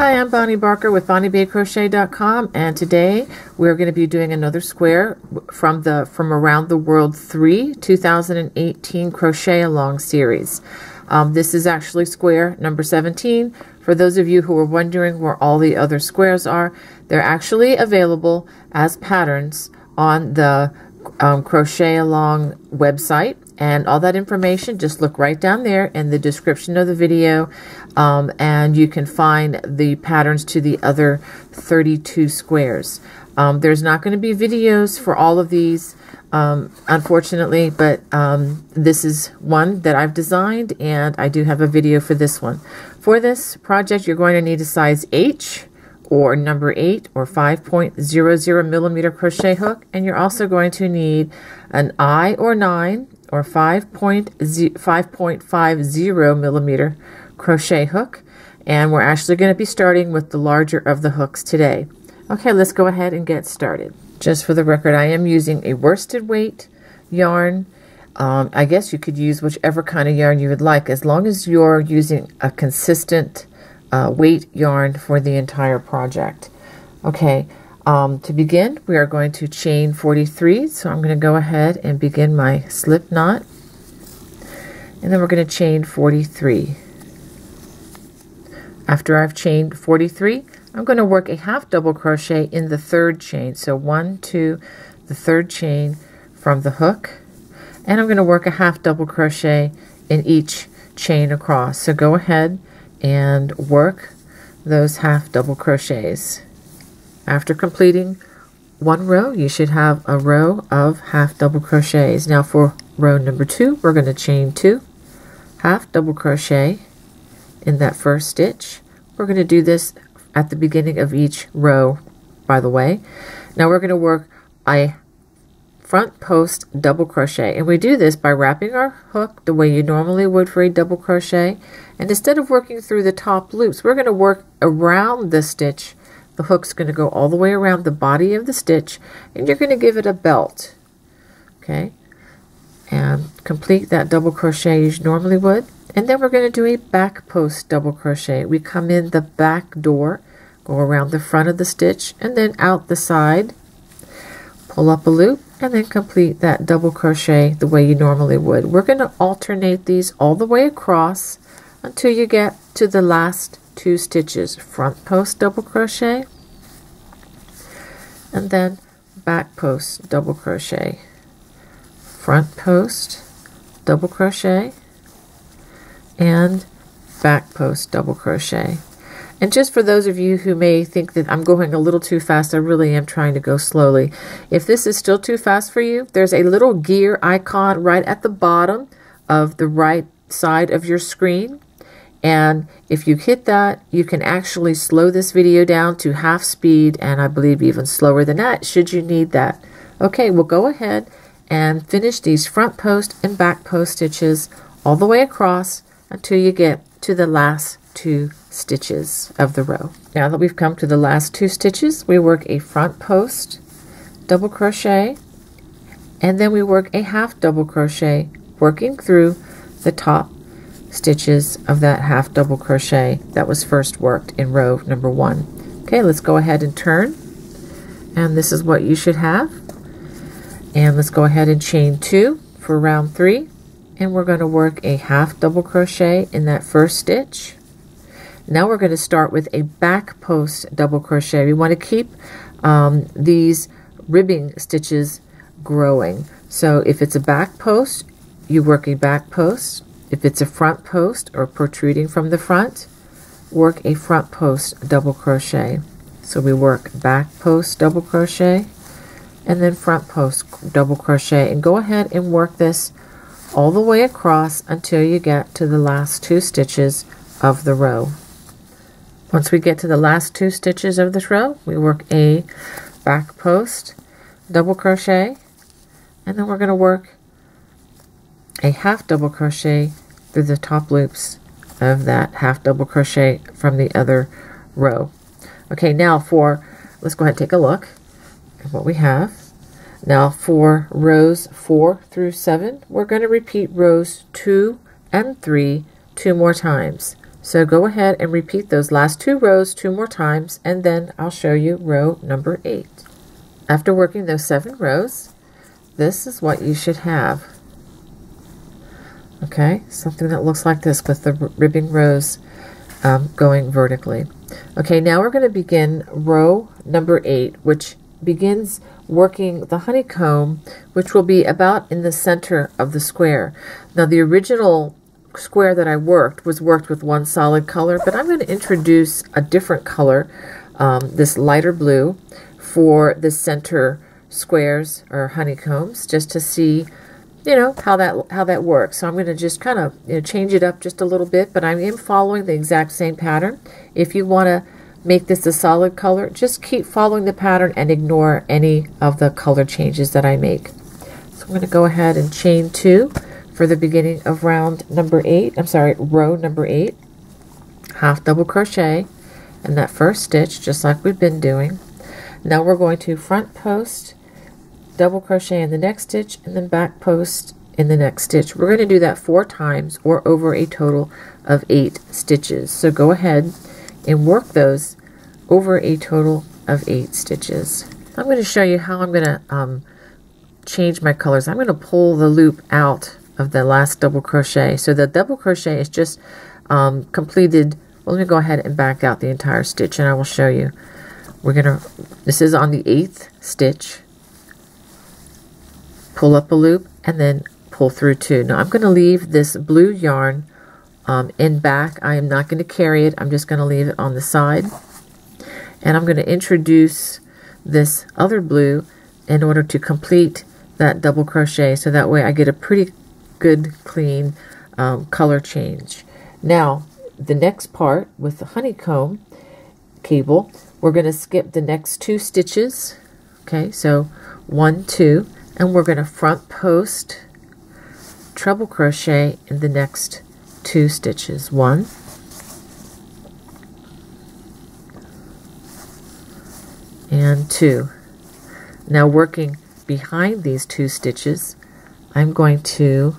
Hi, I'm Bonnie Barker with BonnieBayCrochet.com, and today we're going to be doing another square from Around the World 3 2018 Crochet Along series. This is actually square number 17. For those of you who are wondering where all the other squares are, they're actually available as patterns on the Crochet Along website. And all that information, just look right down there in the description of the video, and you can find the patterns to the other 32 squares. There's not going to be videos for all of these, unfortunately, but this is one that I've designed, and I do have a video for this one. For this project, you're going to need a size H, or number 8, or 5.00 millimeter crochet hook, and you're also going to need an I or 9, or 5.50 millimeter crochet hook, and we're actually going to be starting with the larger of the hooks today. Okay, let's go ahead and get started. Just for the record, I am using a worsted weight yarn. I guess you could use whichever kind of yarn you would like, as long as you're using a consistent weight yarn for the entire project. Okay, to begin, we are going to chain 43, so I'm going to go ahead and begin my slip knot, and then we're going to chain 43. After I've chained 43, I'm going to work a half double crochet in the third chain, so 1, 2, the third chain from the hook, and I'm going to work a half double crochet in each chain across. So go ahead and work those half double crochets. After completing one row, you should have a row of half double crochets. Now for row number 2, we're going to chain 2 half double crochet in that first stitch. We're going to do this at the beginning of each row, by the way. Now we're going to work a front post double crochet, and we do this by wrapping our hook the way you normally would for a double crochet, and instead of working through the top loops, we're going to work around the stitch. The hook's going to go all the way around the body of the stitch, and you're going to give it a belt. Okay, and complete that double crochet as you normally would, and then we're going to do a back post double crochet. We come in the back door, go around the front of the stitch, and then out the side, pull up a loop, and then complete that double crochet the way you normally would. We're going to alternate these all the way across until you get to the last 2 stitches. Front post double crochet, and then back post double crochet, front post double crochet, and back post double crochet. And just for those of you who may think that I'm going a little too fast, I really am trying to go slowly. If this is still too fast for you, there's a little gear icon right at the bottom of the right side of your screen. And if you hit that, you can actually slow this video down to half speed, and I believe even slower than that, should you need that. Okay, we'll go ahead and finish these front post and back post stitches all the way across until you get to the last 2 stitches of the row. Now that we've come to the last 2 stitches, we work a front post double crochet, and then we work a half double crochet, working through the top stitches of that half double crochet that was first worked in row number 1. Okay, let's go ahead and turn, and this is what you should have. And let's go ahead and chain 2 for round 3, and we're going to work a half double crochet in that first stitch. Now we're going to start with a back post double crochet. We want to keep these ribbing stitches growing. So if it's a back post, you work a back post. If it's a front post or protruding from the front, work a front post double crochet. So we work back post double crochet and then front post double crochet, and go ahead and work this all the way across until you get to the last 2 stitches of the row. Once we get to the last 2 stitches of this row, we work a back post double crochet, and then we're going to work a half double crochet through the top loops of that half double crochet from the other row. Okay, now let's go ahead and take a look at what we have. Now for rows 4 through 7, we're going to repeat rows 2 and 3 2 more times. So go ahead and repeat those last 2 rows 2 more times, and then I'll show you row number 8. After working those 7 rows, this is what you should have. Okay, something that looks like this with the ribbing rows going vertically. Okay, now we're going to begin row number 8, which begins working the honeycomb, which will be about in the center of the square. Now the original square that I worked was worked with one solid color, but I'm going to introduce a different color, this lighter blue, for the center squares or honeycombs, just to see, you know, how that works. So I'm going to just kind of, you know, change it up just a little bit, but I am following the exact same pattern. If you want to make this a solid color, just keep following the pattern and ignore any of the color changes that I make. So I'm going to go ahead and chain 2 for the beginning of round number 8. I'm sorry, row number 8. Half double crochet in that first stitch, just like we've been doing. Now we're going to front post, double crochet in the next stitch, and then back post in the next stitch. We're going to do that 4 times, or over a total of 8 stitches. So go ahead and work those over a total of 8 stitches. I'm going to show you how I'm going to change my colors. I'm going to pull the loop out of the last double crochet. So the double crochet is just completed. Well, let me go ahead and back out the entire stitch, and I will show you. This is on the 8th stitch. Pull up a loop and then pull through 2. Now I'm going to leave this blue yarn in back. I am not going to carry it. I'm just going to leave it on the side, and I'm going to introduce this other blue in order to complete that double crochet, so that way I get a pretty good clean color change. Now the next part with the honeycomb cable, we're going to skip the next 2 stitches. Okay, so 1, 2, and we're going to front post treble crochet in the next 2 stitches. 1, and 2. Now working behind these 2 stitches, I'm going to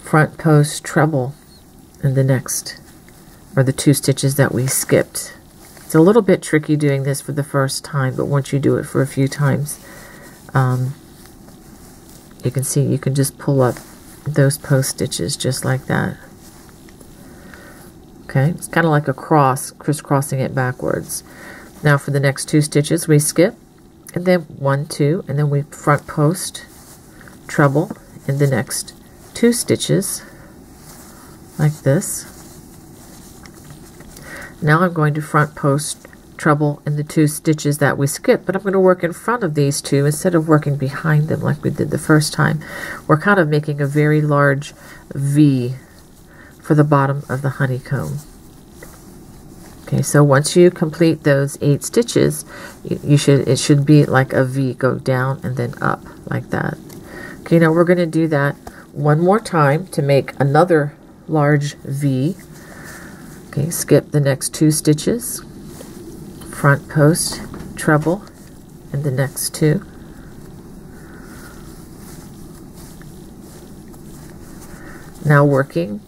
front post treble in the next, or the 2 stitches that we skipped. It's a little bit tricky doing this for the first time, but once you do it for a few times, you can see you can just pull up those post stitches just like that. Okay, it's kind of like a cross, crisscrossing it backwards. Now for the next 2 stitches we skip, and then 1, 2, and then we front post treble in the next 2 stitches like this. Now I'm going to front post treble in the 2 stitches that we skipped, but I'm going to work in front of these 2 instead of working behind them like we did the first time. We're kind of making a very large V for the bottom of the honeycomb. Okay, so once you complete those 8 stitches, it should be like a V, go down and then up like that. Okay, now we're going to do that one more time to make another large V. Okay, skip the next 2 stitches, front post treble in the next 2. Now working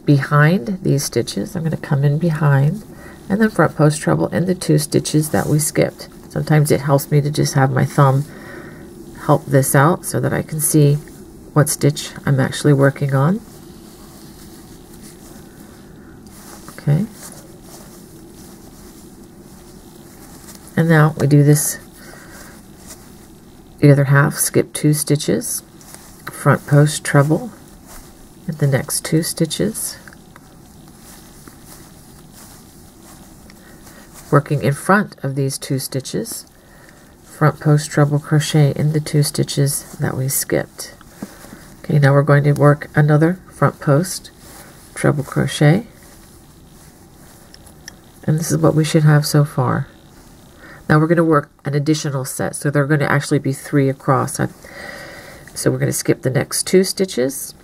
behind these stitches, I'm going to come in behind and then front post treble in the 2 stitches that we skipped. Sometimes it helps me to just have my thumb help this out so that I can see what stitch I'm actually working on. Okay. And now we do this the other half, skip 2 stitches, front post treble in the next 2 stitches, working in front of these 2 stitches, front post treble crochet in the 2 stitches that we skipped. Okay, now we're going to work another front post treble crochet, and this is what we should have so far. Now we're going to work an additional set, so there are going to actually be 3 across. So we're going to skip the next 2 stitches,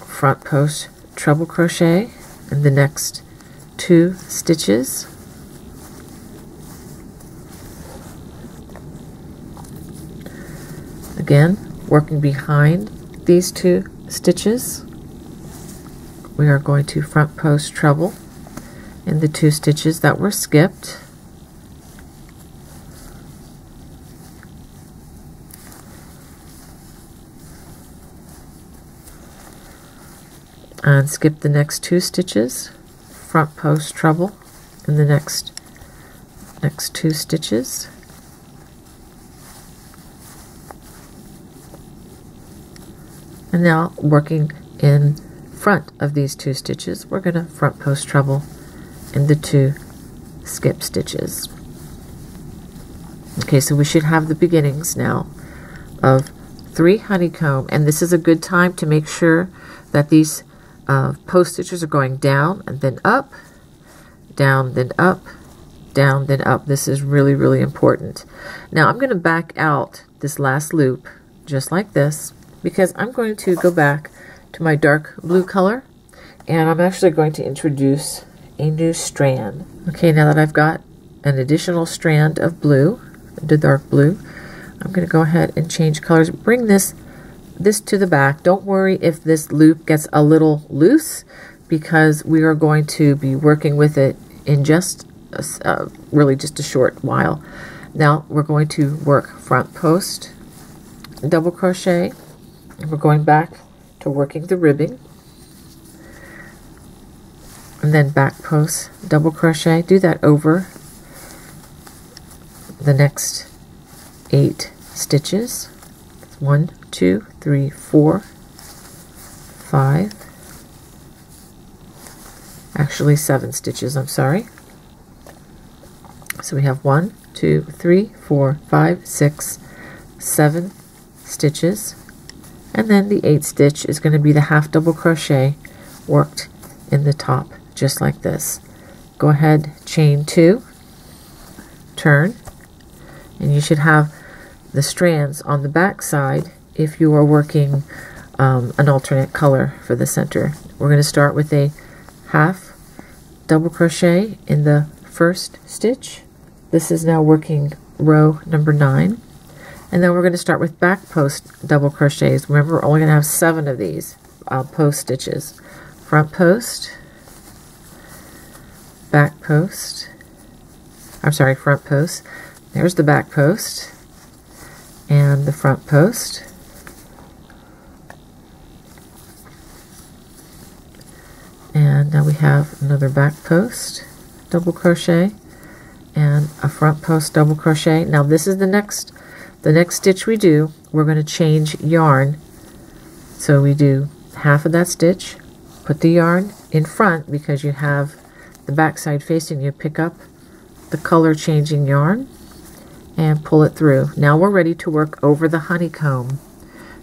front post treble crochet in the next 2 stitches, again working behind these 2 stitches, we are going to front post treble in the 2 stitches that were skipped. And skip the next 2 stitches, front post treble in the next 2 stitches. And now, working in front of these 2 stitches, we're going to front post treble in the 2 skip stitches. Okay, so we should have the beginnings now of 3 honeycomb, and this is a good time to make sure that these post stitches are going down and then up, down, then up, down, then up. This is really, really important. Now I'm going to back out this last loop just like this, because I'm going to go back to my dark blue color, and I'm actually going to introduce a new strand. Okay, now that I've got an additional strand of blue, the dark blue, I'm going to go ahead and change colors. Bring this to the back. Don't worry if this loop gets a little loose, because we are going to be working with it in just really just a short while. Now we're going to work front post double crochet, and we're going back to working the ribbing, and then back post double crochet. Do that over the next 8 stitches. 1, 2, 3, 4, 5, actually 7 stitches, I'm sorry. So we have 1, 2, 3, 4, 5, 6, 7 stitches, and then the 8th stitch is going to be the half double crochet worked in the top, just like this. Go ahead, chain 2, turn, and you should have the strands on the back side if you are working an alternate color for the center. We're going to start with a half double crochet in the first stitch. This is now working row number 9, and then we're going to start with back post double crochets. Remember, we're only going to have 7 of these post stitches. Front post, back post, I'm sorry, front post, there's the back post, and the front post, and now we have another back post double crochet and a front post double crochet. Now this is the next stitch we do. We're going to change yarn, so we do half of that stitch, put the yarn in front because you have the back side facing you, pick up the color changing yarn and pull it through. Now we're ready to work over the honeycomb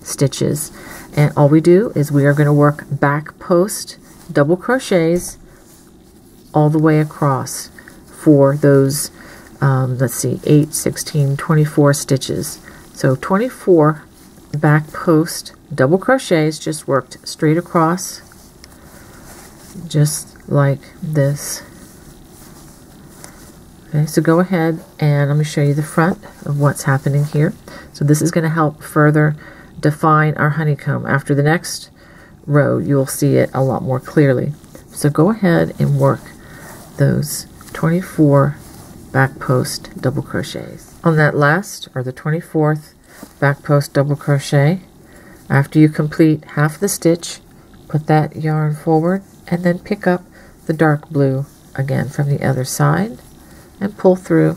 stitches, and all we do is we are going to work back post double crochets all the way across for those let's see, 8, 16, 24 stitches. So 24 back post double crochets just worked straight across, just like this. Okay, so go ahead and let me show you the front of what's happening here. So this is going to help further define our honeycomb. After the next row, you'll see it a lot more clearly. So go ahead and work those 24 back post double crochets. On that last, or the 24th back post double crochet, after you complete half the stitch, put that yarn forward and then pick up the dark blue again from the other side and pull through,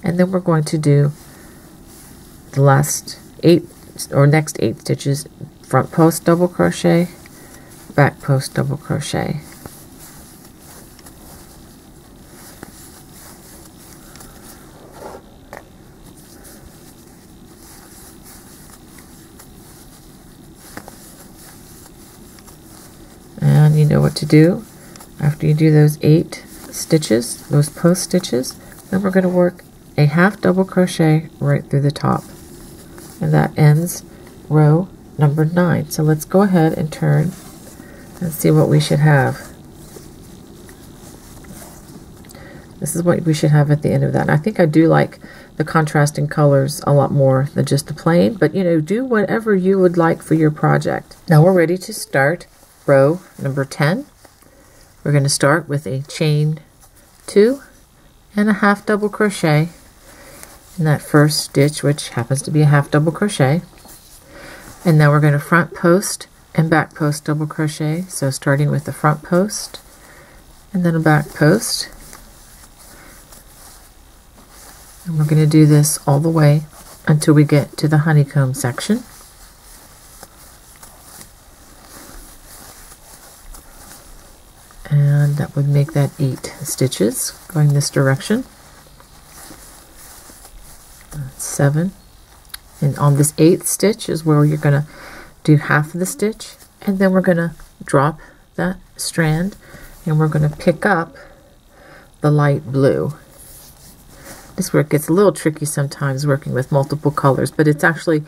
and then we're going to do the last 8 or next 8 stitches, front post double crochet, back post double crochet. And you know what to do. After you do those 8 stitches, those post stitches, then we're going to work a half double crochet right through the top, and that ends row number 9. So let's go ahead and turn and see what we should have. This is what we should have at the end of that. And I think I do like the contrasting colors a lot more than just the plain, but you know, do whatever you would like for your project. Now we're ready to start row number 10. we're going to start with a chain 2 and a half double crochet in that first stitch, which happens to be a half double crochet. And now we're going to front post and back post double crochet. So starting with the front post and then a back post. And we're going to do this all the way until we get to the honeycomb section. And that would make that 8 stitches going this direction. 7. And on this 8th stitch is where you're going to do half of the stitch, and then we're going to drop that strand and we're going to pick up the light blue. This is where it gets a little tricky sometimes working with multiple colors, but it's actually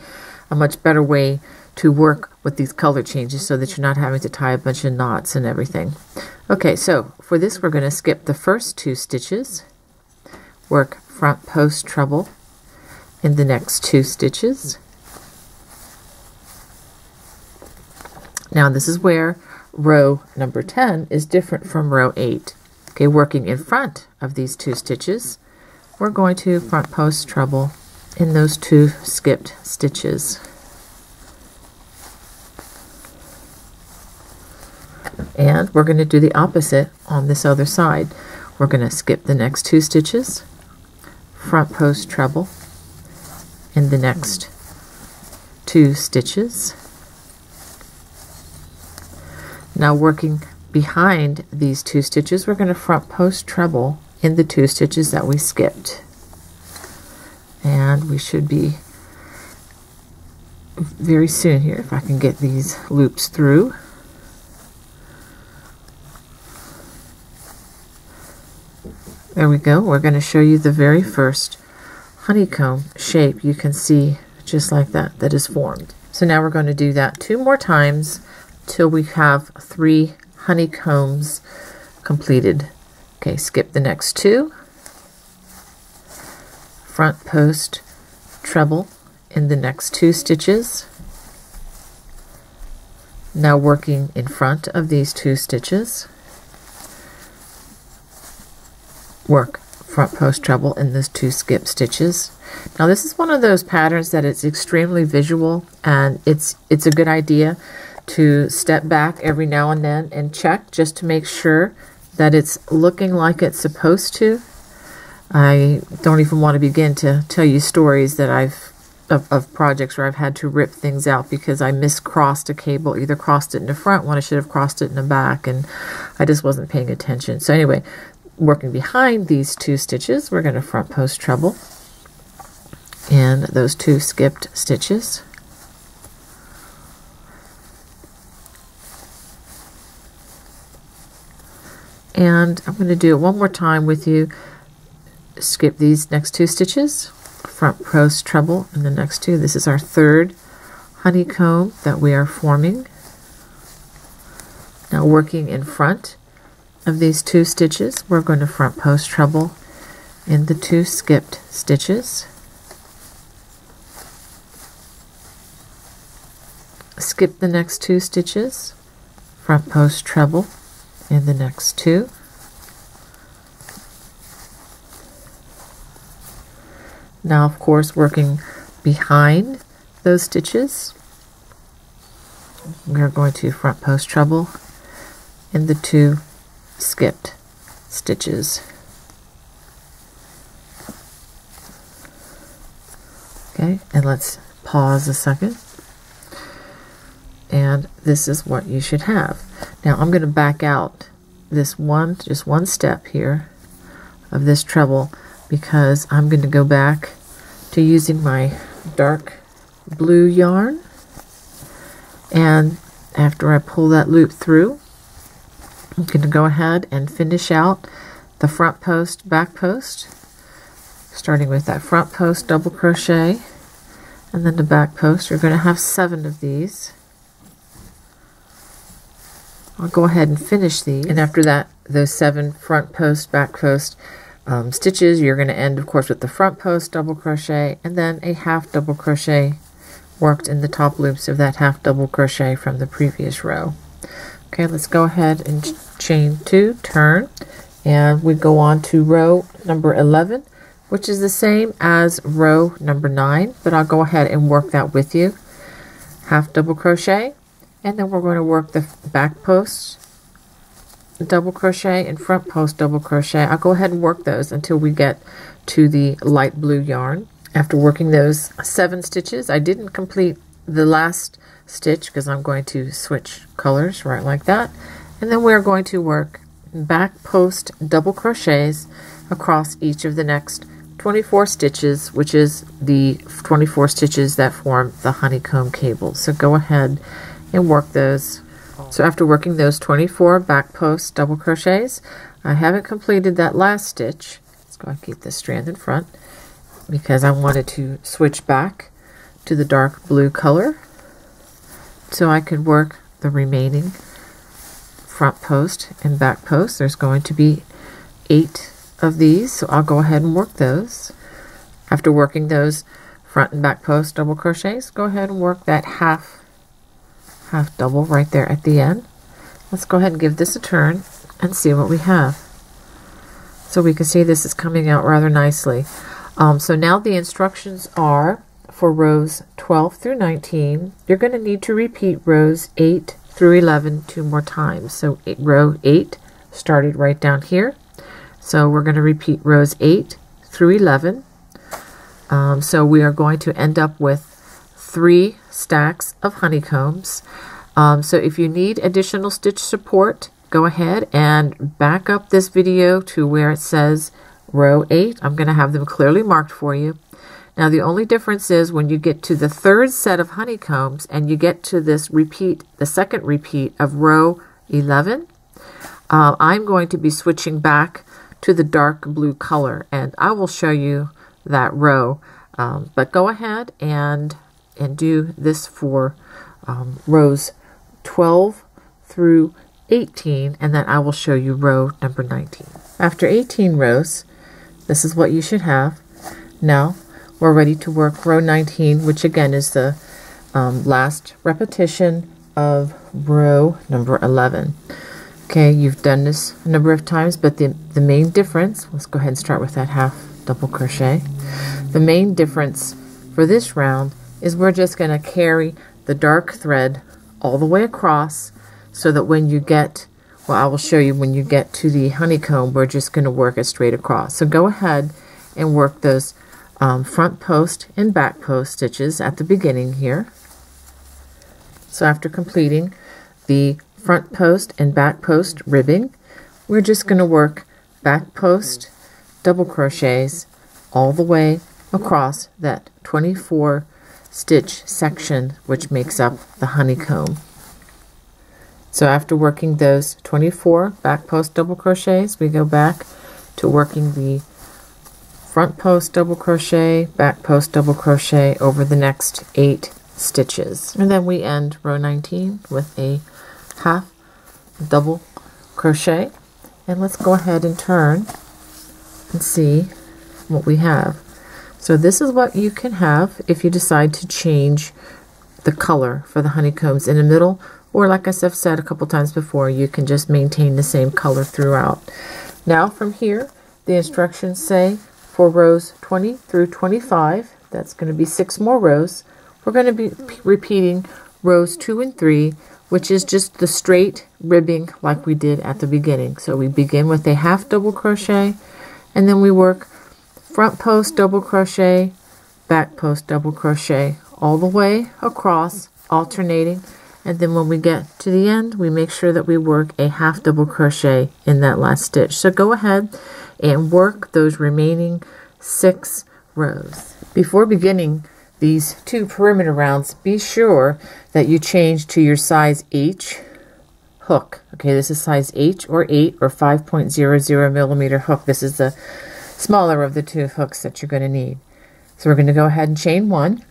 a much better way to work with these color changes so that you're not having to tie a bunch of knots and everything. Okay, so for this we're going to skip the first 2 stitches, work front post treble in the next 2 stitches. Now this is where row number 10 is different from row 8. Okay, working in front of these 2 stitches, we're going to front post treble in those 2 skipped stitches. And we're going to do the opposite on this other side. We're going to skip the next 2 stitches, front post treble in the next 2 stitches. Now working behind these 2 stitches, we're going to front post treble in the 2 stitches that we skipped. And we should be very soon here if I can get these loops through. There we go. We're going to show you the very first honeycomb shape. You can see just like that, that is formed. So now we're going to do that 2 more times till we have 3 honeycombs completed. Okay, skip the next 2, front post treble in the next 2 stitches. Now working in front of these 2 stitches, work front post treble in those 2 skip stitches. Now this is one of those patterns that it's extremely visual, and it's a good idea to step back every now and then and check just to make sure that it's looking like it's supposed to. I don't even want to begin to tell you stories that of projects where I've had to rip things out because I miscrossed a cable, either crossed it in the front when I should have crossed it in the back, and I just wasn't paying attention. So anyway, working behind these 2 stitches, we're going to front post treble in those 2 skipped stitches. And I'm going to do it one more time with you. Skip these next 2 stitches, front post treble in the next 2. This is our 3rd honeycomb that we are forming. Now working in front of these 2 stitches, we're going to front post treble in the 2 skipped stitches. Skip the next 2 stitches, front post treble in the next 2. Now of course working behind those stitches, we are going to front post treble in the 2 skipped stitches. Okay, and let's pause a second. And this is what you should have. Now I'm going to back out this just one step here of this treble because I'm going to go back to using my dark blue yarn, and after I pull that loop through, I'm going to go ahead and finish out the front post, back post, starting with that front post double crochet and then the back post. You're going to have 7 of these. I'll go ahead and finish these, and after that, those 7 front post, back post stitches, you're going to end of course with the front post double crochet and then a half double crochet worked in the top loops of that half double crochet from the previous row. Okay, let's go ahead and chain 2, turn, and we go on to row number 11, which is the same as row number 9, but I'll go ahead and work that with you. Half double crochet, and then we're going to work the back post double crochet and front post double crochet. I'll go ahead and work those until we get to the light blue yarn. After working those 7 stitches, I didn't complete the last stitch because I'm going to switch colors right like that, and then we're going to work back post double crochets across each of the next 24 stitches, which is the 24 stitches that form the honeycomb cable. So go ahead and work those. So after working those 24 back post double crochets, I haven't completed that last stitch. Let's go and keep this strand in front because I wanted to switch back to the dark blue color so I could work the remaining front post and back post. There's going to be 8 of these, so I'll go ahead and work those. After working those front and back post double crochets, go ahead and work that half double right there at the end. Let's go ahead and give this a turn and see what we have. So we can see this is coming out rather nicely. So now the instructions are for rows 12 through 19, you're going to need to repeat rows 8 through 11 2 more times. So row 8 started right down here. So we're going to repeat rows 8 through 11. So we are going to end up with 3 stacks of honeycombs. So if you need additional stitch support, go ahead and back up this video to where it says row 8. I'm going to have them clearly marked for you. Now the only difference is when you get to the 3rd set of honeycombs and you get to this repeat, the second repeat of row 11, I'm going to be switching back to the dark blue color, and I will show you that row. But go ahead and do this for rows 12 through 18, and then I will show you row number 19. After 18 rows, this is what you should have. Now we're ready to work row 19, which again is the last repetition of row number 11. Okay, you've done this a number of times, but the main difference, let's go ahead and start with that half double crochet. The main difference for this round is we're just going to carry the dark thread all the way across so that when you get, well, I will show you when you get to the honeycomb, we're just going to work it straight across. So go ahead and work those front post and back post stitches at the beginning here. So after completing the front post and back post ribbing, we're just going to work back post double crochets all the way across that 24 stitch section which makes up the honeycomb. So after working those 24 back post double crochets, we go back to working the front post double crochet, back post double crochet over the next 8 stitches. And then we end row 19 with a half double crochet. And let's go ahead and turn and see what we have. So this is what you can have if you decide to change the color for the honeycombs in the middle, or like I've said a couple times before, you can just maintain the same color throughout. Now from here, the instructions say for rows 20 through 25, that's going to be 6 more rows, we're going to be repeating rows 2 and 3, which is just the straight ribbing like we did at the beginning. So we begin with a half double crochet, and then we work front post double crochet, back post double crochet all the way across, alternating, and then when we get to the end, we make sure that we work a half double crochet in that last stitch. So go ahead and work those remaining 6 rows. Before beginning these 2 perimeter rounds, be sure that you change to your size H hook. Okay, this is size H or 8 or 5.00 millimeter hook. This is the smaller of the 2 hooks that you're going to need. So we're going to go ahead and chain 1,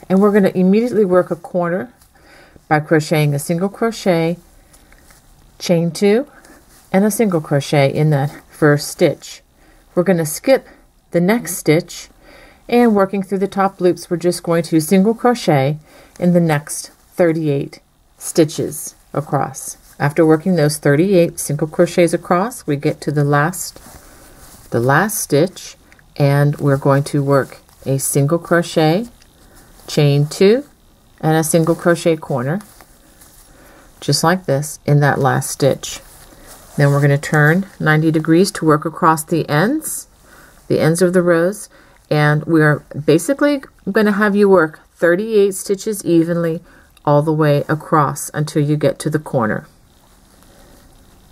and we're going to immediately work a corner by crocheting a single crochet, chain 2, and a single crochet in that first stitch. We're going to skip the next stitch, and working through the top loops, we're just going to single crochet in the next 38 stitches across. After working those 38 single crochets across, we get to the last stitch, and we're going to work a single crochet, chain 2, and a single crochet corner, just like this, in that last stitch. Then we're going to turn 90 degrees to work across the ends of the rows, and we are basically going to have you work 38 stitches evenly all the way across until you get to the corner.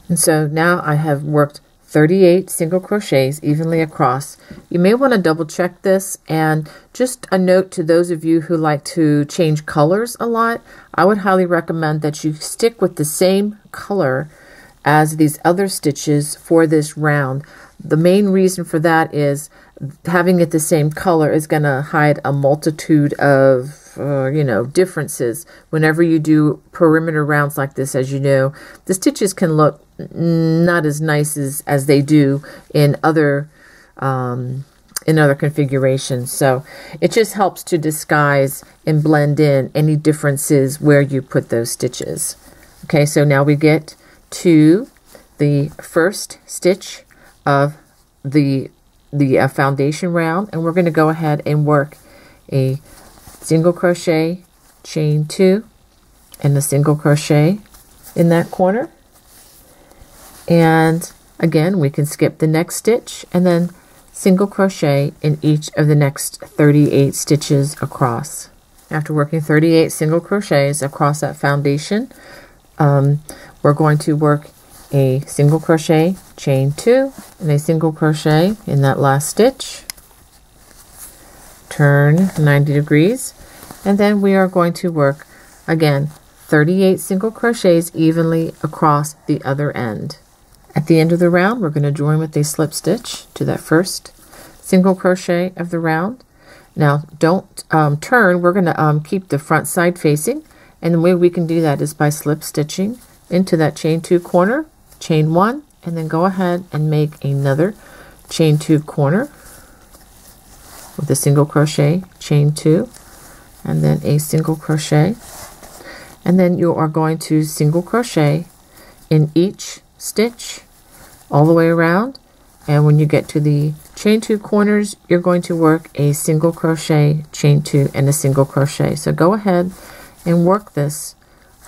And so now I have worked 38 single crochets evenly across. You may want to double check this, and just a note to those of you who like to change colors a lot, I would highly recommend that you stick with the same color as these other stitches for this round. The main reason for that is having it the same color is going to hide a multitude of differences. Whenever you do perimeter rounds like this, as you know, the stitches can look not as nice as they do in other configurations. So it just helps to disguise and blend in any differences where you put those stitches. Okay, so now we get to the first stitch of the foundation round, and we're going to go ahead and work a single crochet, chain 2, and a single crochet in that corner. And again, we can skip the next stitch and then single crochet in each of the next 38 stitches across. After working 38 single crochets across that foundation, we're going to work a single crochet, chain 2, and a single crochet in that last stitch. Turn 90 degrees, and then we are going to work again 38 single crochets evenly across the other end. At the end of the round, we're going to join with a slip stitch to that first single crochet of the round. Now don't turn, we're going to keep the front side facing, and the way we can do that is by slip stitching into that chain 2 corner, chain 1, and then go ahead and make another chain 2 corner with a single crochet, chain 2, and then a single crochet, and then you are going to single crochet in each stitch all the way around, and when you get to the chain 2 corners, you're going to work a single crochet, chain 2, and a single crochet. So go ahead and work this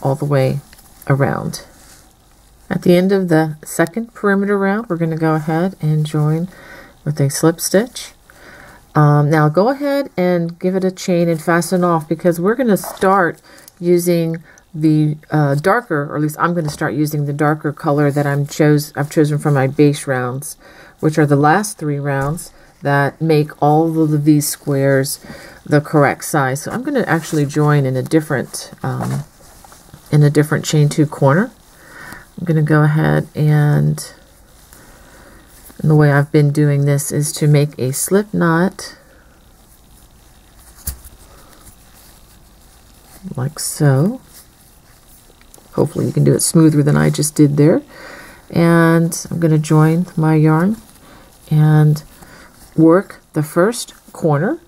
all the way around. At the end of the second perimeter round, we're going to go ahead and join with a slip stitch. Now go ahead and give it a chain and fasten off, because we're going to start using the darker, or at least I'm going to start using the darker color that I've chosen for my base rounds, which are the last 3 rounds that make all of these squares the correct size. So I'm going to actually join in a different chain 2 corner. I'm going to go ahead and the way I've been doing this is to make a slip knot like so. Hopefully you can do it smoother than I just did there. And I'm going to join my yarn and work the first corner.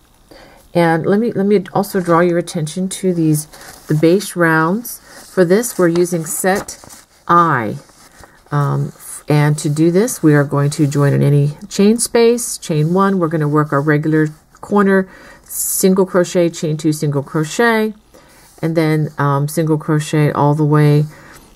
And let me also draw your attention to the base rounds. For this, we're using set I. And to do this, we are going to join in any chain space. Chain 1, we're going to work our regular corner, single crochet, chain 2, single crochet, and then single crochet all the way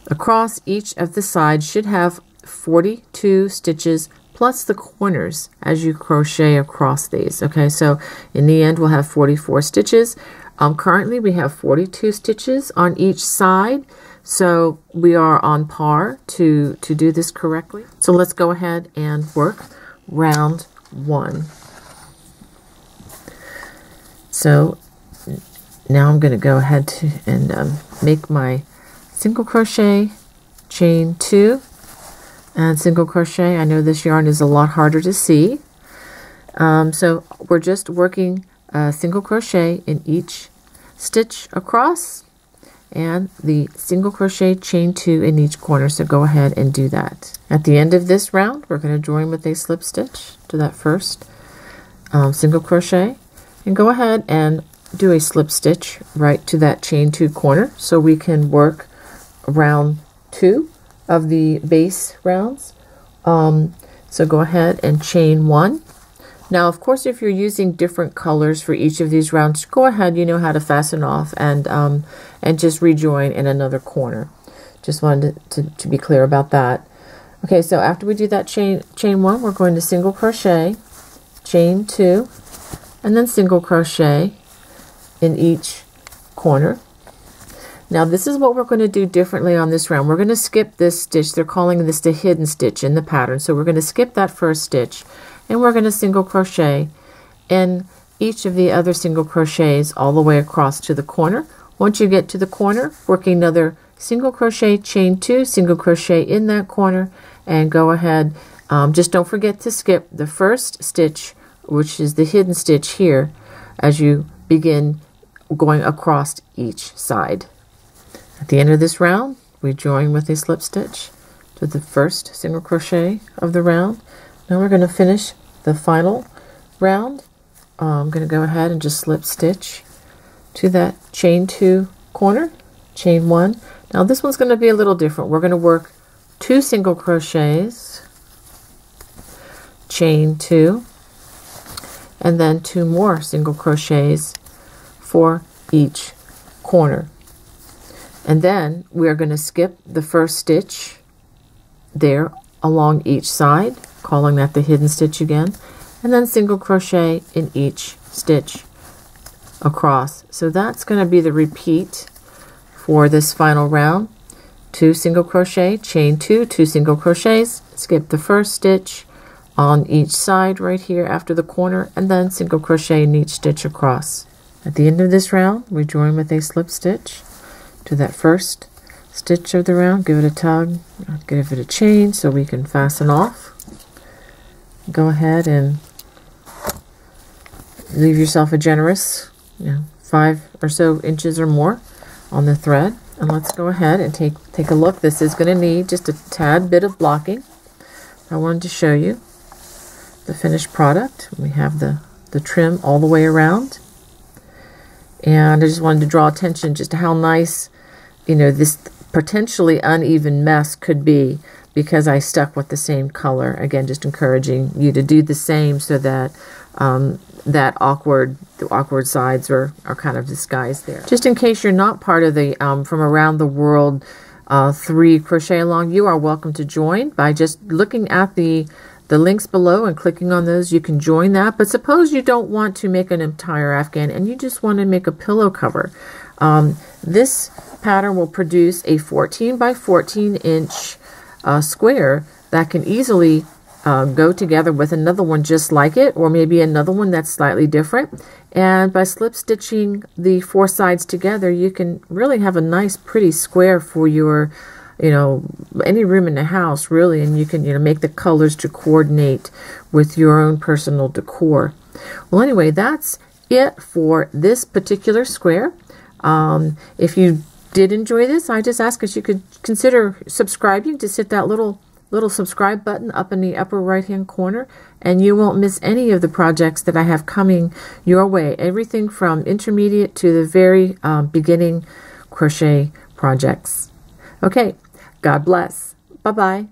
across. Each of the sides should have 42 stitches plus the corners as you crochet across these. Okay, so in the end we'll have 44 stitches. Currently we have 42 stitches on each side, so we are on par to do this correctly. So let's go ahead and work round 1. So now I'm going to go ahead and make my single crochet, chain 2, and single crochet. I know this yarn is a lot harder to see. So we're just working single crochet in each stitch across, and the single crochet, chain 2 in each corner. So go ahead and do that. At the end of this round, we're going to join with a slip stitch to that first single crochet, and go ahead and do a slip stitch right to that chain 2 corner, so we can work around 2 of the base rounds. So go ahead and chain 1. Now, of course, if you're using different colors for each of these rounds, go ahead, you know how to fasten off and just rejoin in another corner. Just wanted to be clear about that. Okay, so after we do that chain 1, we're going to single crochet, chain 2, and then single crochet in each corner. Now this is what we're going to do differently on this round. We're going to skip this stitch. They're calling this the hidden stitch in the pattern. So we're going to skip that first stitch, and we're going to single crochet in each of the other single crochets all the way across to the corner. Once you get to the corner, working another single crochet, chain 2, single crochet in that corner, and go ahead. Just don't forget to skip the first stitch, which is the hidden stitch here, as you begin going across each side. At the end of this round, we join with a slip stitch to the first single crochet of the round. Now we're going to finish the final round. I'm going to go ahead and just slip stitch to that chain 2 corner, chain 1. Now this one's going to be a little different. We're going to work 2 single crochets, chain 2, and then 2 more single crochets for each corner. And then we're going to skip the first stitch there along each side, calling that the hidden stitch again, and then single crochet in each stitch across. So that's going to be the repeat for this final round. 2 single crochet, chain 2, 2 single crochets, skip the first stitch on each side right here after the corner, and then single crochet in each stitch across. At the end of this round, we join with a slip stitch to that first stitch of the round. Give it a tug, give it a chain so we can fasten off. Go ahead and leave yourself a generous 5 or so inches or more on the thread, and let's go ahead and take a look. This is going to need just a tad bit of blocking. I wanted to show you the finished product. We have the trim all the way around, and I just wanted to draw attention just to how nice this potentially uneven mess could be, because I stuck with the same color. Again, just encouraging you to do the same so that the awkward sides are kind of disguised there. Just in case you're not part of the from around the world 3 crochet along, you are welcome to join by just looking at the links below and clicking on those. You can join that. But suppose you don't want to make an entire afghan and you just want to make a pillow cover. This pattern will produce a 14 by 14 inch square that can easily go together with another one just like it, or maybe another one that's slightly different. And by slip stitching the 4 sides together, you can really have a nice pretty square for your any room in the house, really, and you can make the colors to coordinate with your own personal decor. Well, anyway, that's it for this particular square. If you did enjoy this, I just ask that you could consider subscribing. Just hit that little subscribe button up in the upper right hand corner, and you won't miss any of the projects that I have coming your way. Everything from intermediate to the very beginning crochet projects. Okay, God bless. Bye-bye.